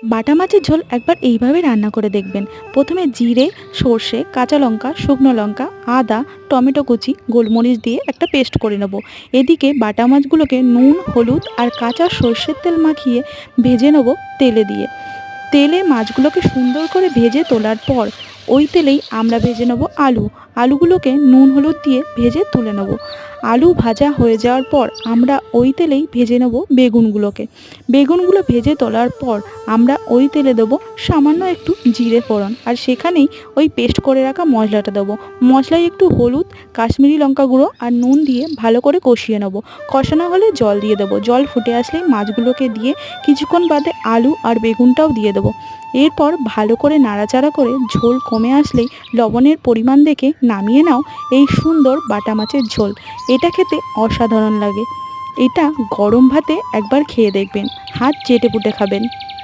বাটা মাছের ঝোল একবার এইভাবে রান্না করে দেখবেন। প্রথমে জিরে, সর্ষে, কাঁচা লঙ্কা, শুকনো লঙ্কা, আদা, টমেটো কুচি, গোলমরিচ দিয়ে একটা পেস্ট করে নেব। এদিকে বাটা মাছগুলোকে নুন, হলুদ আর কাঁচা সর্ষের তেল মাখিয়ে ভেজে নেব তেলে দিয়ে। তেলে মাছগুলোকে সুন্দর করে ভেজে তোলার পর ওই তেলেই আমরা ভেজে নেব আলুগুলোকে নুন হলুদ দিয়ে ভেজে তুলে নেব। আলু ভাজা হয়ে যাওয়ার পর আমরা ওই তেলেই ভেজে নেব বেগুনগুলো ভেজে তোলার পর আমরা ওই তেলে দেবো সামান্য একটু জিরে ফোড়ন, আর সেখানেই ওই পেস্ট করে রাখা মশলাটা দেবো। মশলায় একটু হলুদ, কাশ্মীরি লঙ্কা গুঁড়ো আর নুন দিয়ে ভালো করে কষিয়ে নেব। কষানো হলে জল দিয়ে দেবো। জল ফুটে আসলেই মাছগুলোকে দিয়ে কিছুক্ষণ বাদে আলু আর বেগুনটাও দিয়ে দেবো। এরপর ভালো করে নাড়াচাড়া করে ঝোল কমে আসলেই লবণের পরিমাণ দেখে নামিয়ে নাও এই সুন্দর বাটা মাছের ঝোল। এটা খেতে অসাধারণ লাগে। এটা গরম ভাতে একবার খেয়ে দেখবেন, হাত চেটে পুটে খাবেন।